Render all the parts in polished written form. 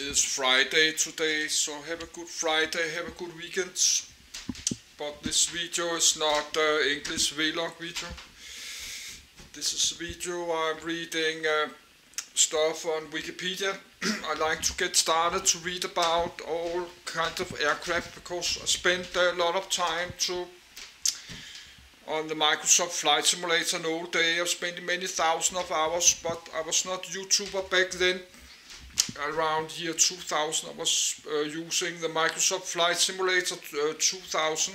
is Friday today, so have a good Friday, have a good weekend. But this video is not English vlog video. This is a video I'm reading stuff on Wikipedia. I like to get started to read about all kinds of aircraft because I spent a lot of time on the Microsoft Flight Simulator all day. I've spent many thousands of hours, but I was not YouTuber back then. Around year 2000 I was using the Microsoft Flight Simulator 2000,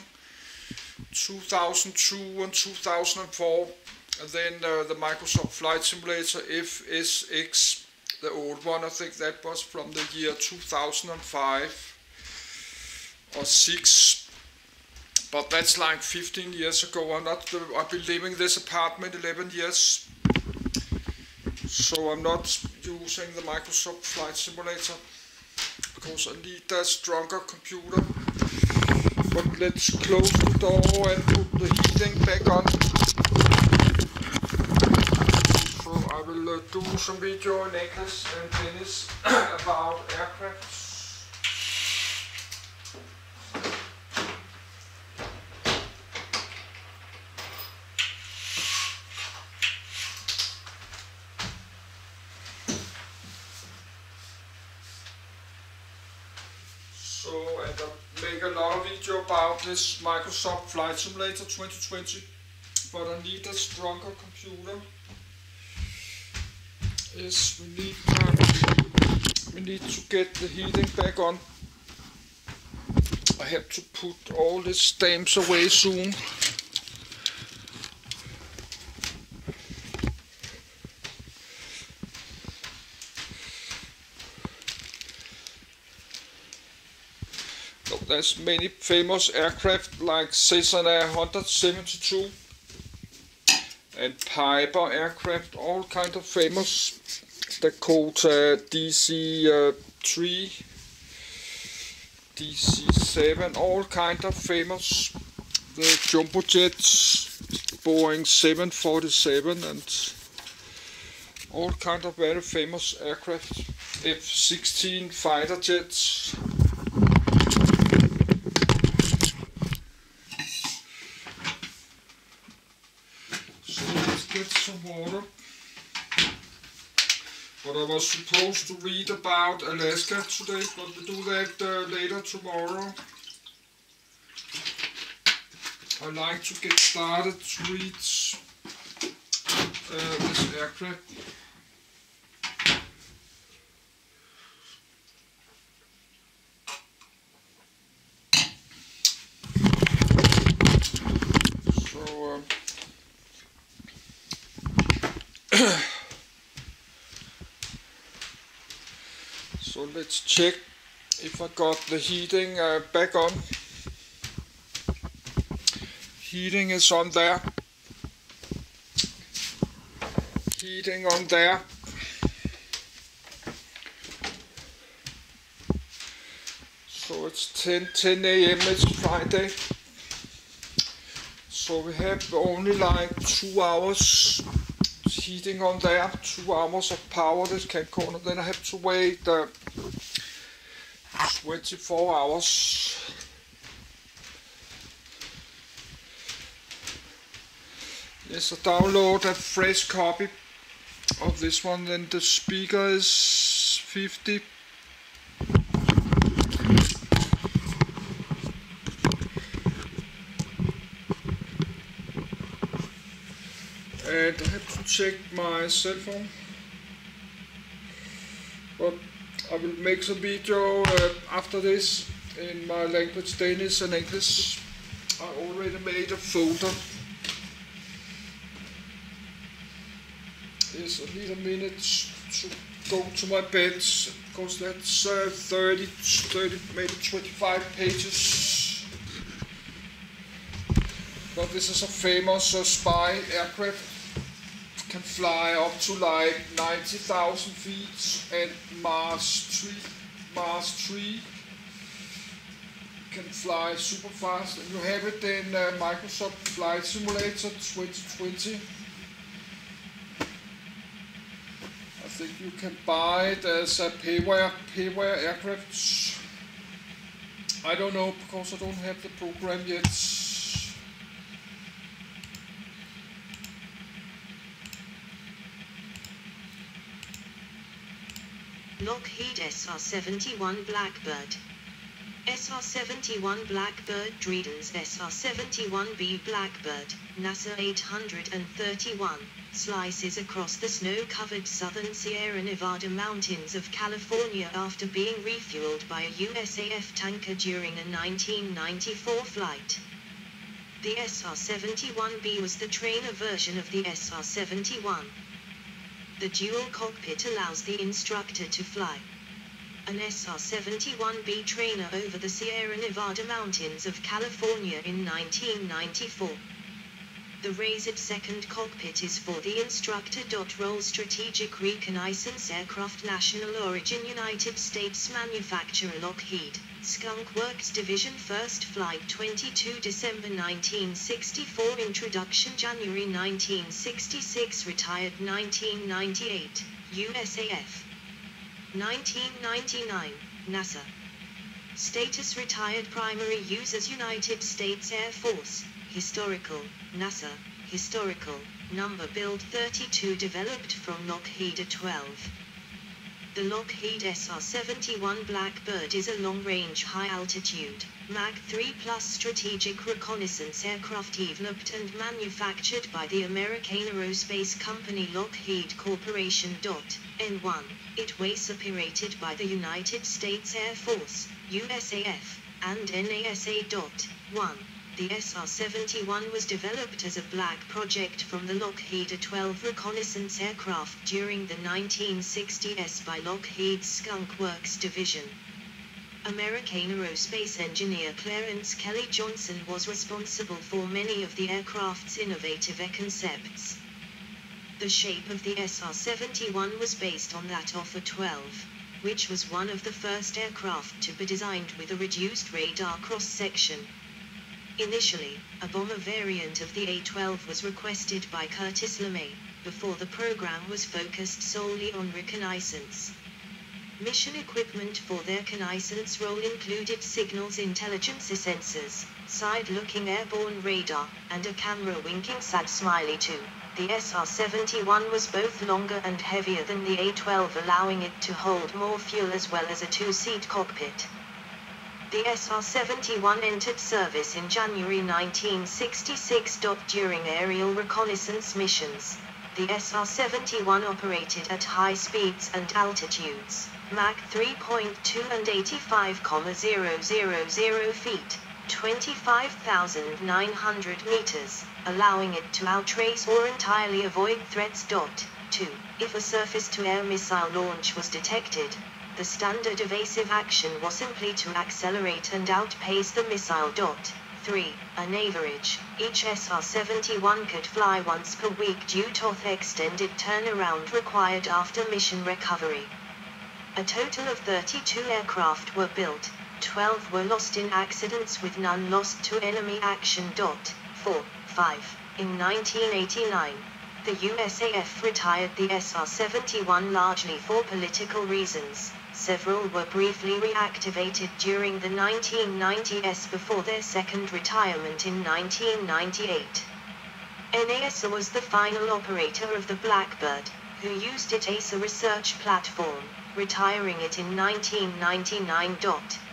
2002 and 2004, and then the Microsoft Flight Simulator FSX, the old one. I think that was from the year 2005 or 6, but that's like 15 years ago. I've been living in this apartment 11 years, so I'm not using the Microsoft Flight Simulator because I need a stronger computer. But let's close the door and put the heating back on. So I will do some video in English and finish about aircraft. And I make a lot of video about this Microsoft Flight Simulator 2020, but I need a stronger computer. Yes, we need to get the heating back on. I have to put all these stamps away soon. There's many famous aircraft like SR-71 and Piper aircraft, all kind of famous. They're called DC-3, DC-7, all kind of famous. The jumbo jets, Boeing 747, and all kind of very famous aircraft. F-16 fighter jets. Get some water. But I was supposed to read about Alaska today, but we'll do that later tomorrow. I like to get started to read this aircraft. So let's check if I got the heating back on. Heating is on there. Heating on there. So it's 10 a.m. It's Friday. So we have only like 2 hours heating on there, 2 hours of power this can corner. Then I have to wait 24 hours. Yes, I download a fresh copy of this one. Then the speaker is 50. And I have to check my cell phone, but I will make some video after this in my language, Danish and English. I already made a folder. Yes, I need a minute to go to my bed because that's 30, maybe 25 pages. But this is a famous spy aircraft. Can fly up to like 90,000 feet and Mars 3 can fly super fast, and you have it in Microsoft Flight Simulator 2020. I think you can buy it as a payware aircraft. I don't know, because I don't have the program yet. Lockheed SR-71 Blackbird. SR-71 Blackbird Dreidens SR-71B Blackbird, NASA 831, slices across the snow-covered southern Sierra Nevada mountains of California after being refueled by a USAF tanker during a 1994 flight. The SR-71B was the trainer version of the SR-71. The dual cockpit allows the instructor to fly an SR-71B trainer over the Sierra Nevada mountains of California in 1994. The raised second cockpit is for the instructor. Role Strategic Reconnaissance Aircraft, National Origin United States Manufacturer Lockheed, Skunk Works Division, First Flight 22 December 1964, Introduction January 1966, Retired 1998, USAF. 1999, NASA. Status retired. Primary use as United States Air Force. Historical, NASA. Historical, number build 32, developed from Lockheed A-12. The Lockheed SR-71 Blackbird is a long-range, high-altitude, Mach 3 plus strategic reconnaissance aircraft developed and manufactured by the American aerospace company Lockheed Corporation. N1. It was operated by the United States Air Force, USAF, and NASA. 1. The SR-71 was developed as a black project from the Lockheed A-12 reconnaissance aircraft during the 1960s by Lockheed's Skunk Works division. American aerospace engineer Clarence Kelly Johnson was responsible for many of the aircraft's innovative concepts. The shape of the SR-71 was based on that of A-12, which was one of the first aircraft to be designed with a reduced radar cross-section. Initially, a bomber variant of the A-12 was requested by Curtis LeMay, before the program was focused solely on reconnaissance. Mission equipment for their reconnaissance role included signals intelligence sensors, side-looking airborne radar, and a camera winking sad smiley too. The SR-71 was both longer and heavier than the A-12, allowing it to hold more fuel as well as a two-seat cockpit. The SR-71 entered service in January 1966. During aerial reconnaissance missions, the SR-71 operated at high speeds and altitudes, Mach 3.2 and 85,000 feet, 25,900 meters, allowing it to outrace or entirely avoid threats. 2. If a surface-to-air missile launch was detected, the standard evasive action was simply to accelerate and outpace the missile. 3. On average, each SR-71 could fly once per week due to the extended turnaround required after mission recovery. A total of 32 aircraft were built, 12 were lost in accidents with none lost to enemy action. 4. 5. In 1989, the USAF retired the SR-71 largely for political reasons. Several were briefly reactivated during the 1990s before their second retirement in 1998. NASA was the final operator of the Blackbird, who used it as a research platform, retiring it in 1999.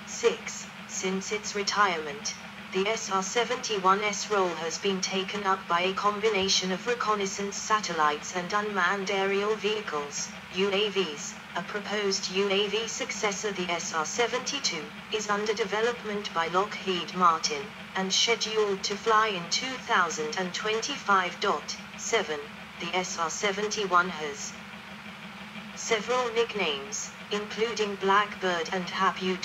6. Since its retirement, the SR-71's role has been taken up by a combination of reconnaissance satellites and unmanned aerial vehicles, UAVs. A proposed UAV successor, the SR-72, is under development by Lockheed Martin, and scheduled to fly in 2025. 7. The SR-71 has several nicknames, including Blackbird and Happy.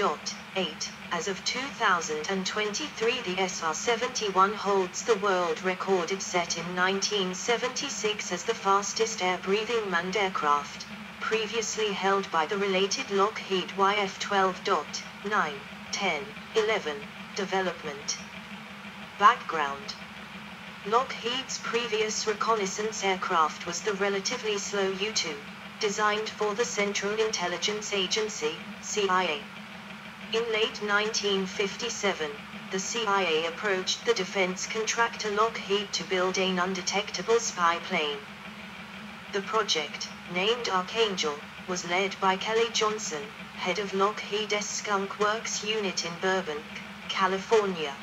8. As of 2023, the SR-71 holds the world record it set in 1976 as the fastest air-breathing manned aircraft, previously held by the related Lockheed YF-12. 9, 10, 11. Development. Background. Lockheed's previous reconnaissance aircraft was the relatively slow U-2. designed for the Central Intelligence Agency, CIA. In late 1957, the CIA approached the defense contractor Lockheed to build an undetectable spy plane. The project, named Archangel, was led by Kelly Johnson, head of Lockheed's Skunk Works unit in Burbank, California.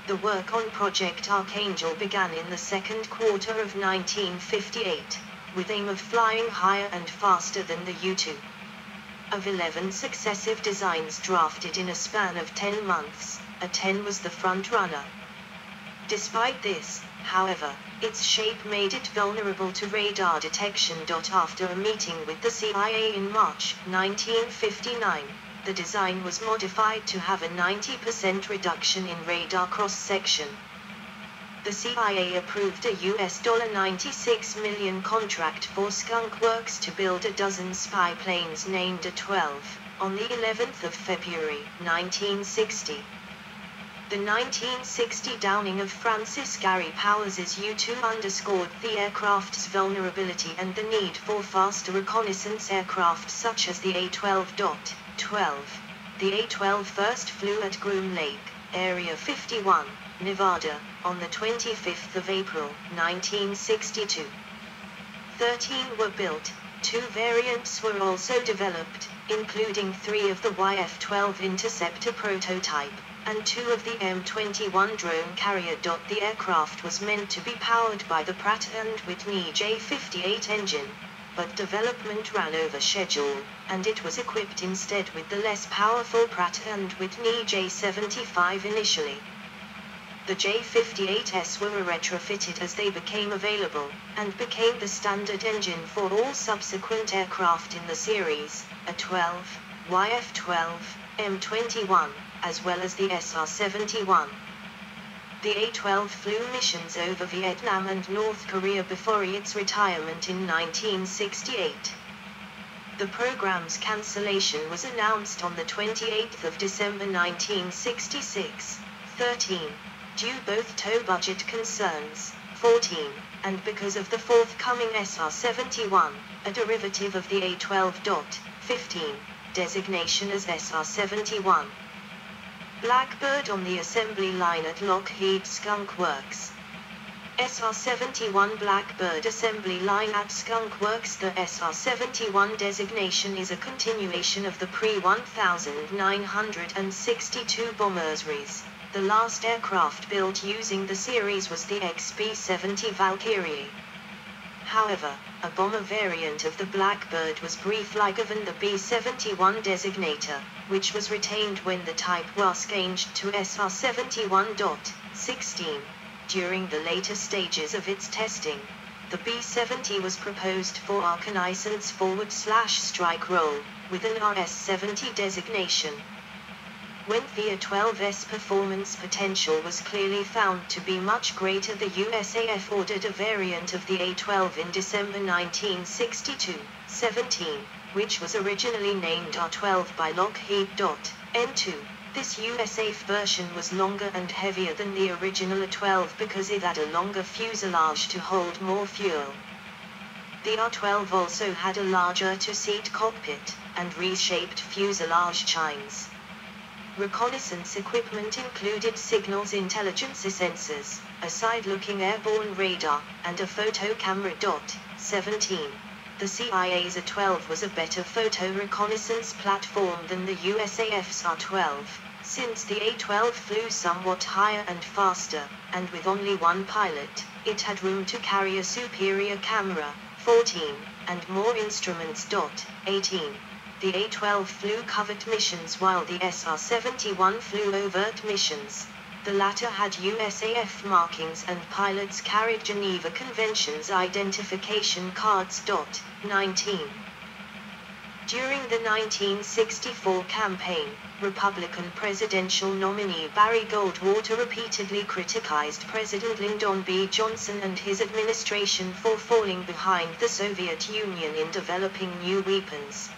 The work on Project Archangel began in the second quarter of 1958, with aim of flying higher and faster than the U-2. Of 11 successive designs drafted in a span of 10 months, A-10 was the front-runner. Despite this, however, its shape made it vulnerable to radar detection. After a meeting with the CIA in March 1959, the design was modified to have a 90% reduction in radar cross-section. The CIA approved a US $96 million contract for Skunk Works to build a dozen spy planes named A-12, on the 11th of February 1960. The 1960 downing of Francis Gary Powers' U-2 underscored the aircraft's vulnerability and the need for faster reconnaissance aircraft such as the A-12. The A-12 first flew at Groom Lake, Area 51, Nevada, on the 25th of April, 1962. 13 were built, 2 variants were also developed, including 3 of the YF-12 Interceptor prototype, and 2 of the M-21 drone carrier. The aircraft was meant to be powered by the Pratt & Whitney J-58 engine, but development ran over schedule, and it was equipped instead with the less powerful Pratt & Whitney J-75 initially. The J-58s were retrofitted as they became available, and became the standard engine for all subsequent aircraft in the series, A-12, YF-12, M-21, as well as the SR-71. The A-12 flew missions over Vietnam and North Korea before its retirement in 1968. The program's cancellation was announced on the 28th of December 1966. 13. Due both to budget concerns, 14, and because of the forthcoming SR-71, a derivative of the A-12. 15, designation as SR-71. Blackbird on the assembly line at Lockheed Skunk Works. SR-71 Blackbird assembly line at Skunk Works. The SR-71 designation is a continuation of the pre-1962 bomber series. The last aircraft built using the series was the XB-70 Valkyrie. However, a bomber variant of the Blackbird was briefly given the B-71 designator, which was retained when the type was changed to SR-71. 16. During the later stages of its testing, the B-70 was proposed for reconnaissance forward/strike role, with an RS-70 designation. When the A-12's performance potential was clearly found to be much greater, the USAF ordered a variant of the A-12 in December 1962. 17, which was originally named R-12 by Lockheed. N2. This USAF version was longer and heavier than the original A-12 because it had a longer fuselage to hold more fuel. The R-12 also had a larger two-seat cockpit, and reshaped fuselage chines. Reconnaissance equipment included signals intelligence sensors, a side-looking airborne radar, and a photo camera. 17. The CIA's A-12 was a better photo reconnaissance platform than the USAF's R-12, since the A-12 flew somewhat higher and faster, and with only one pilot, it had room to carry a superior camera. 14, and more instruments. 18. The A-12 flew covert missions while the SR-71 flew overt missions. The latter had USAF markings and pilots carried Geneva Convention's identification cards. 19. During the 1964 campaign, Republican presidential nominee Barry Goldwater repeatedly criticized President Lyndon B. Johnson and his administration for falling behind the Soviet Union in developing new weapons.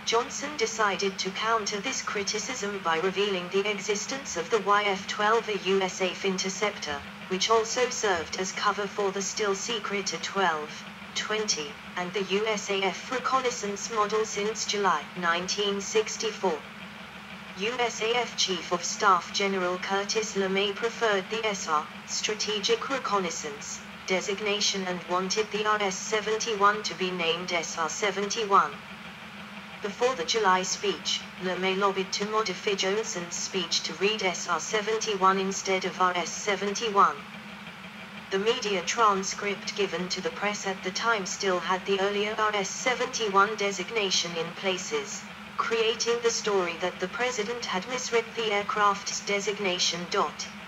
Johnson decided to counter this criticism by revealing the existence of the YF-12, a USAF interceptor, which also served as cover for the still-secret A-12. 20, and the USAF reconnaissance model since July 1964. USAF Chief of Staff General Curtis LeMay preferred the SR, Strategic Reconnaissance, designation and wanted the RS-71 to be named SR-71. Before the July speech, LeMay lobbied to modify Johnson's speech to read SR-71 instead of RS-71. The media transcript given to the press at the time still had the earlier RS-71 designation in places, creating the story that the president had misread the aircraft's designation.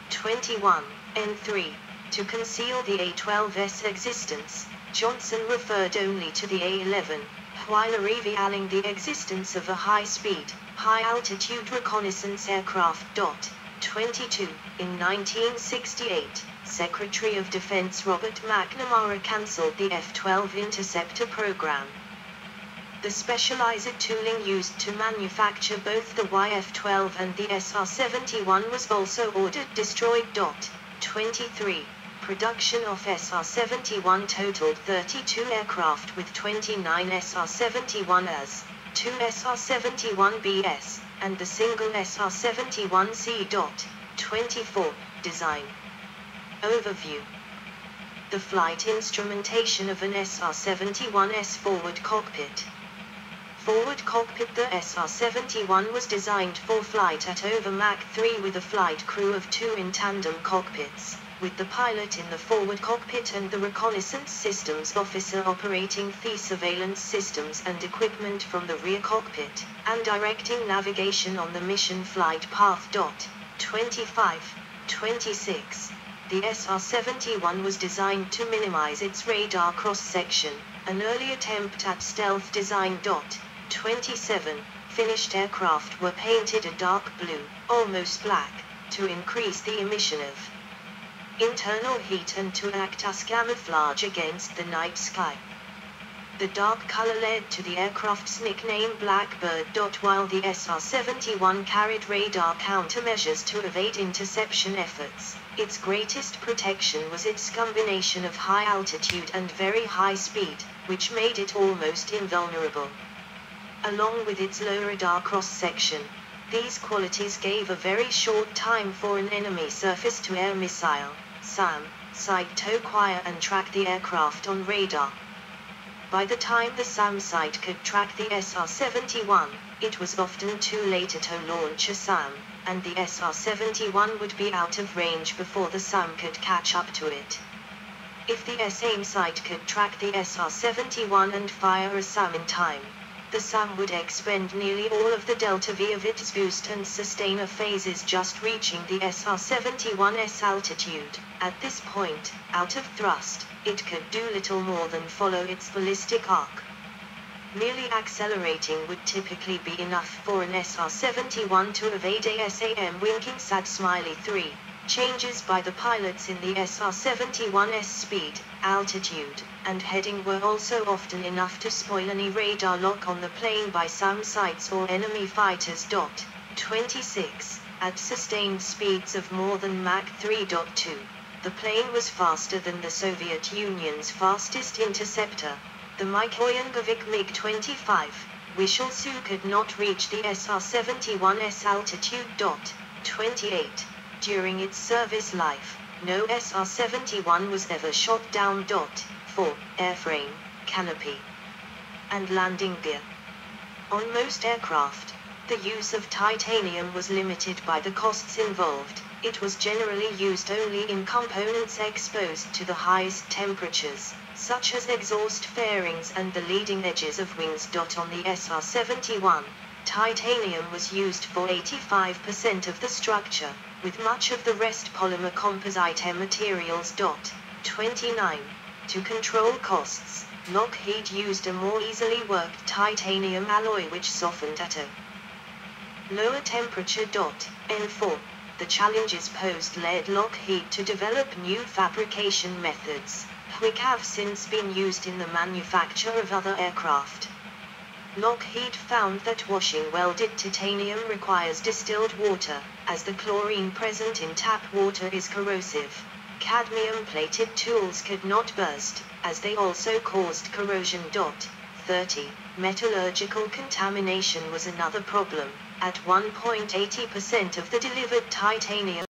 21, N3. To conceal the A-12's existence, Johnson referred only to the A-11, while revealing the existence of a high-speed, high-altitude reconnaissance aircraft. 22. In 1968, Secretary of Defense Robert McNamara cancelled the F-12 interceptor program. The specialized tooling used to manufacture both the YF-12 and the SR-71 was also ordered destroyed. 23. Production of SR-71 totaled 32 aircraft with 29 SR-71s, 2 SR-71Bs, and the single SR-71C. 24. Design. Overview. The flight instrumentation of an SR-71's forward cockpit. Forward cockpit. The SR-71 was designed for flight at over Mach 3 with a flight crew of 2 in tandem cockpits, with the pilot in the forward cockpit and the reconnaissance systems officer operating the surveillance systems and equipment from the rear cockpit, and directing navigation on the mission flight path. 25. 26. The SR-71 was designed to minimize its radar cross-section, an early attempt at stealth design. 27. Finished aircraft were painted a dark blue, almost black, to increase the emission of internal heat and to act as camouflage against the night sky. The dark color led to the aircraft's nickname Blackbird. While the SR-71 carried radar countermeasures to evade interception efforts, its greatest protection was its combination of high altitude and very high speed, which made it almost invulnerable. Along with its low radar cross-section, these qualities gave a very short time for an enemy surface-to-air missile, SAM, sight to acquire and track the aircraft on radar. By the time the SAM sight could track the SR-71, it was often too late to launch a SAM, and the SR-71 would be out of range before the SAM could catch up to it. If the SAM sight could track the SR-71 and fire a SAM in time, the SAM would expend nearly all of the delta V of its boost and sustainer phases just reaching the SR-71's altitude. At this point, out of thrust, it could do little more than follow its ballistic arc. Merely accelerating would typically be enough for an SR-71 to evade a SAM winking sad smiley 3. Changes by the pilots in the SR-71's speed, altitude, and heading were also often enough to spoil any radar lock on the plane by SAM sights or enemy fighters. 26. At sustained speeds of more than Mach 3.2, the plane was faster than the Soviet Union's fastest interceptor, the Mikoyan-Govic MiG-25. Whistle-Su could not reach the SR-71's altitude. 28. During its service life, no SR-71 was ever shot down. 4. Airframe, canopy, and landing gear. On most aircraft, the use of titanium was limited by the costs involved. It was generally used only in components exposed to the highest temperatures, such as exhaust fairings and the leading edges of wings. On the SR-71, titanium was used for 85% of the structure, with much of the rest polymer composite materials. 29. To control costs, Lockheed used a more easily worked titanium alloy which softened at a lower temperature. N4. The challenges posed led Lockheed to develop new fabrication methods, which have since been used in the manufacture of other aircraft. Lockheed found that washing welded titanium requires distilled water, as the chlorine present in tap water is corrosive. Cadmium-plated tools could not burst, as they also caused corrosion. 30. Metallurgical contamination was another problem. At one point 80% of the delivered titanium